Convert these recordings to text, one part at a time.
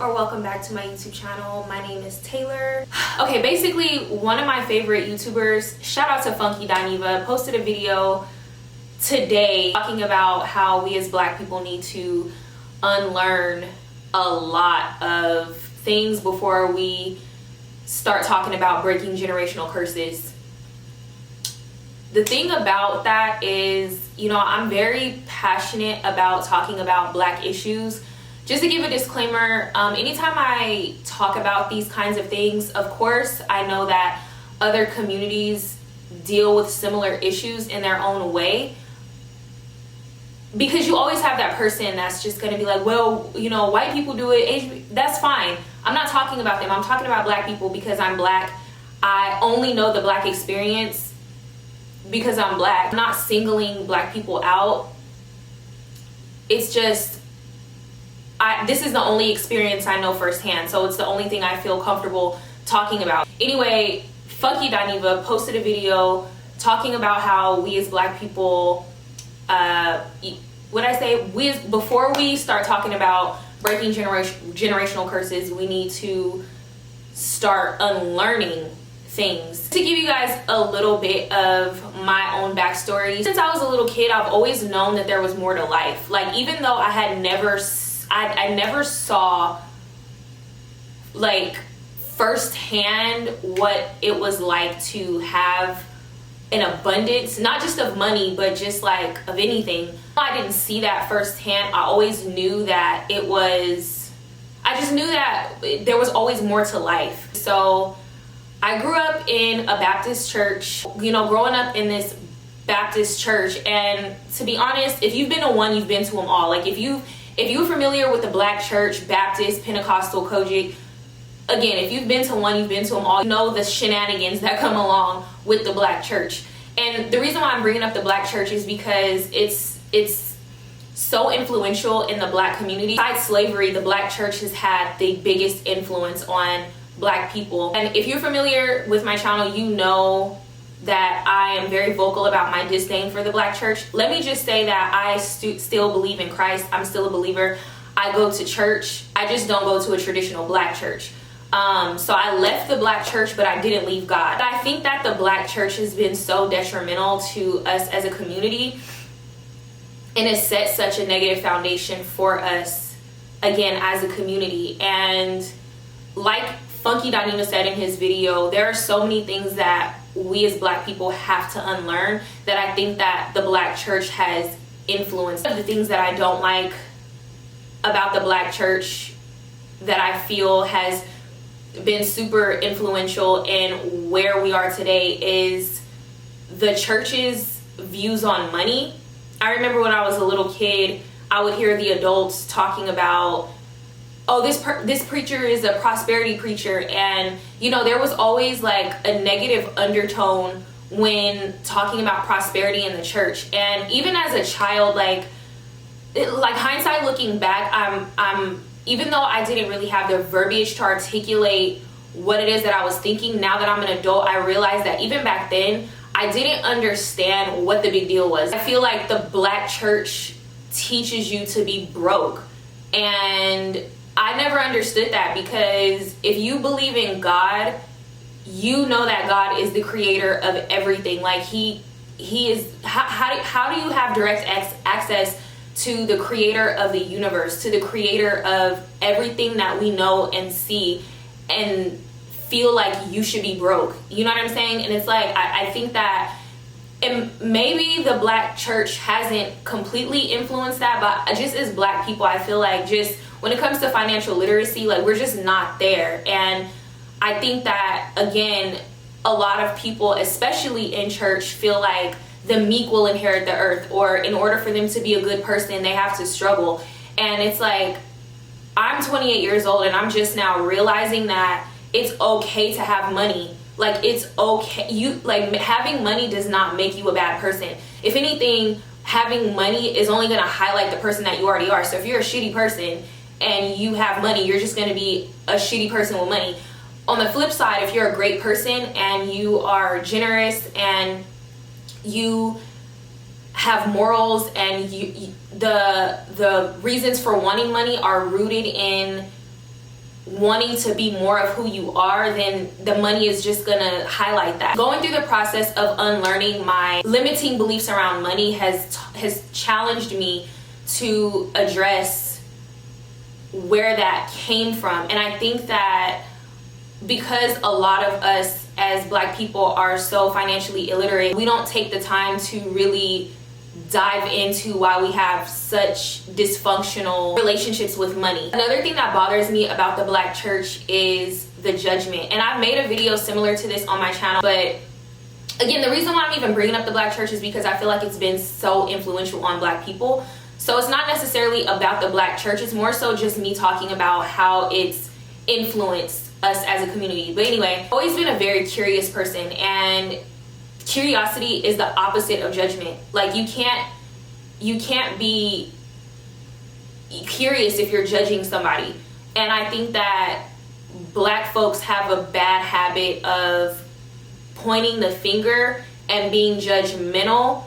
or welcome back to my YouTube channel. My name is Taylor. Okay, basically one of my favorite YouTubers, shout out to Funky Dineva, posted a video today talking about how we as Black people need to unlearn a lot of things before we start talking about breaking generational curses. The thing about that is, you know, I'm very passionate about talking about Black issues. Just to give a disclaimer, anytime I talk about these kinds of things, of course, I know that other communities deal with similar issues in their own way. Because you always have that person that's just going to be like, well, you know, white people do it. That's fine. I'm not talking about them. I'm talking about Black people because I'm Black. I only know the Black experience because I'm Black. I'm not singling Black people out. It's just, this is the only experience I know firsthand, so it's the only thing I feel comfortable talking about. Anyway, Funky Dineva posted a video talking about how we as Black people, before we start talking about breaking generational curses, we need to start unlearning things. To give you guys a little bit of my own backstory, since I was a little kid, I've always known that there was more to life. Like, even though I had I never saw like firsthand what it was like to have an abundance, not just of money, but just like of anything. I didn't see that firsthand. I always knew that I just knew that there was always more to life. So I grew up in a Baptist church, you know, growing up in this Baptist church. And to be honest, if you've been to one, you've been to them all. Like, if you're familiar with the Black church, Baptist, Pentecostal, Kojic, again, if you've been to one, you've been to them all. You know the shenanigans that come along with the Black church. And the reason why I'm bringing up the Black church is because it's so influential in the Black community. Besides slavery, the Black church has had the biggest influence on Black people. And if you're familiar with my channel, you know that I am very vocal about my disdain for the Black church. Let me just say that I still believe in Christ. I'm still a believer. I go to church. I just don't go to a traditional Black church. So I left the Black church, but I didn't leave God. I think that the Black church has been so detrimental to us as a community, and has set such a negative foundation for us, again, as a community. And like Funky Dineva said in his video, there are so many things that we as Black people have to unlearn that I think that the Black church has influenced. One of the things that I don't like about the Black church that I feel has been super influential in where we are today is the church's views on money. I remember when I was a little kid, I would hear the adults talking about, oh, this preacher is a prosperity preacher. And, you know, there was always like a negative undertone when talking about prosperity in the church. And even as a child, like hindsight looking back, I'm even though I didn't really have the verbiage to articulate what it is that I was thinking, now that I'm an adult, I realized that even back then, I didn't understand what the big deal was. I feel like the Black church teaches you to be broke. And I never understood that, because if you believe in God, you know that God is the creator of everything. Like he is, how do you have direct access to the creator of the universe, to the creator of everything that we know and see, and feel like you should be broke? You know what I'm saying? And it's like, I think that, and maybe the Black church hasn't completely influenced that, but just as Black people, I feel like just when it comes to financial literacy, like, we're just not there. And I think that, again, a lot of people, especially in church, feel like the meek will inherit the earth, or in order for them to be a good person, they have to struggle. And it's like, I'm 28 years old and I'm just now realizing that it's okay to have money. Like, it's okay. Having money does not make you a bad person. If anything, having money is only going to highlight the person that you already are. So if you're a shitty person and you have money, you're just going to be a shitty person with money. On the flip side, if you're a great person and you are generous and you have morals, and the reasons for wanting money are rooted in wanting to be more of who you are, then the money is just gonna highlight that. Going through the process of unlearning my limiting beliefs around money has challenged me to address where that came from. And I think that because a lot of us as Black people are so financially illiterate, we don't take the time to really dive into why we have such dysfunctional relationships with money. Another thing that bothers me about the Black church is the judgment. And I've made a video similar to this on my channel, but again, the reason why I'm even bringing up the Black church is because I feel like it's been so influential on Black people. So it's not necessarily about the Black church, it's more so just me talking about how it's influenced us as a community. But anyway, I've always been a very curious person, and curiosity is the opposite of judgment. Like you can't be curious if you're judging somebody. And I think that Black folks have a bad habit of pointing the finger and being judgmental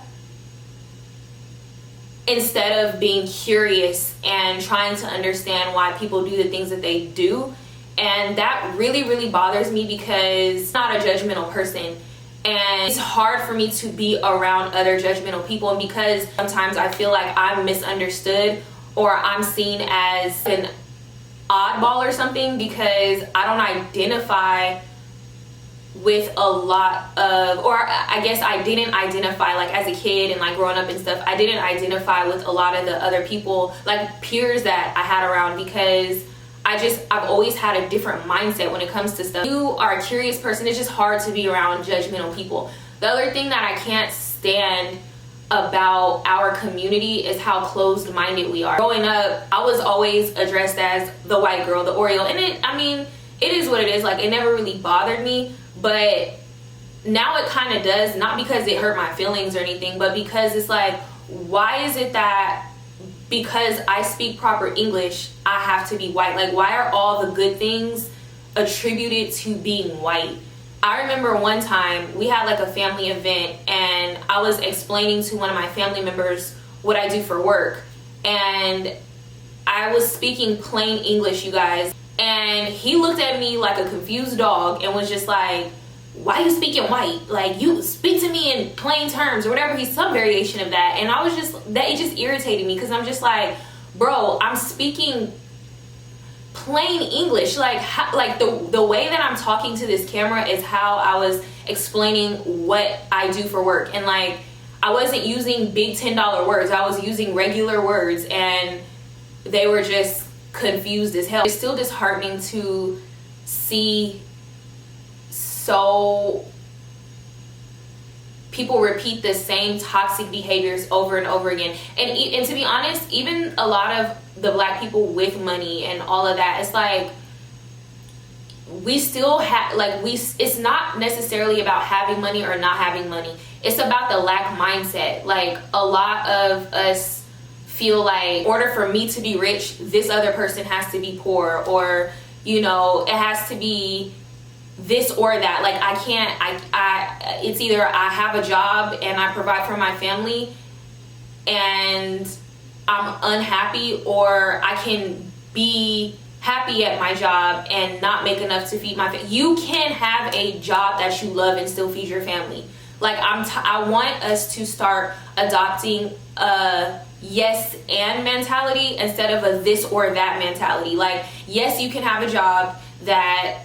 instead of being curious and trying to understand why people do the things that they do. And that really, really bothers me because I'm not a judgmental person. And it's hard for me to be around other judgmental people. And because sometimes I feel like I'm misunderstood or I'm seen as an oddball or something because I don't identify with a lot of, or I guess I didn't identify, like as a kid and like growing up and stuff, I didn't identify with a lot of the other people, like peers that I had around, because I've always had a different mindset when it comes to stuff. If you are a curious person, it's just hard to be around judgmental people. The other thing that I can't stand about our community is how closed-minded we are. Growing up, I was always addressed as the white girl, the Oreo, and it is what it is. Like, it never really bothered me, but now it kind of does, not because it hurt my feelings or anything, but because it's like, why is it that because I speak proper English, I have to be white? Like, why are all the good things attributed to being white? I remember one time we had like a family event and I was explaining to one of my family members what I do for work. And I was speaking plain English, you guys. And he looked at me like a confused dog and was just like, why are you speaking white? Like, you speak to me in plain terms or whatever. He's some variation of that. And I was just, it just irritated me because I'm just like, bro, I'm speaking plain English. Like the way that I'm talking to this camera is how I was explaining what I do for work. And like, I wasn't using big $10 words. I was using regular words and they were just confused as hell. It's still disheartening to see so people repeat the same toxic behaviors over and over again. And to be honest, even a lot of the Black people with money and all of that, it's like we still have, like, it's not necessarily about having money or not having money. It's about the lack mindset. Like, a lot of us feel like in order for me to be rich, this other person has to be poor, or, you know, it has to be this or that. Like, I can't, it's either I have a job and I provide for my family and I'm unhappy, or I can be happy at my job and not make enough to feed my family. You can have a job that you love and still feed your family. Like, I want us to start adopting a yes and mentality instead of a this or that mentality. Like, yes, you can have a job that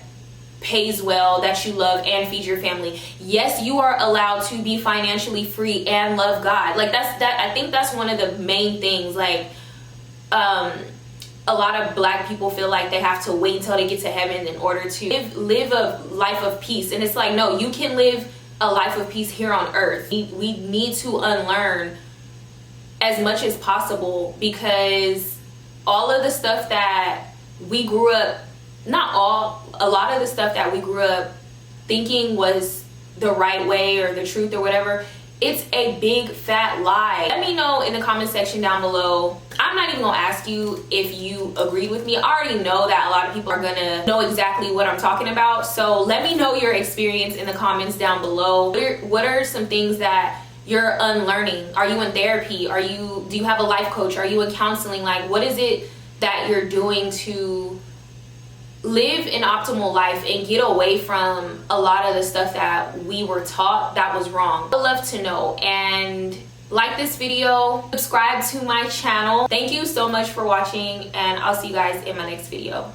pays well, that you love, and feed your family. Yes, you are allowed to be financially free and love God. Like, I think that's one of the main things. Like, a lot of Black people feel like they have to wait until they get to heaven in order to live a life of peace. And it's like, no, you can live a life of peace here on earth. We need to unlearn as much as possible, because all of the stuff that we grew up, a lot of the stuff that we grew up thinking was the right way or the truth or whatever, it's a big fat lie. Let me know in the comment section down below. I'm not even gonna ask you if you agree with me. I already know that a lot of people are gonna know exactly what I'm talking about. So let me know your experience in the comments down below. What are some things that you're unlearning? Are you in therapy? Do you have a life coach? Are you in counseling? Like, what is it that you're doing to live an optimal life and get away from a lot of the stuff that we were taught that was wrong. I'd love to know. And like this video, subscribe to my channel. Thank you so much for watching, and I'll see you guys in my next video.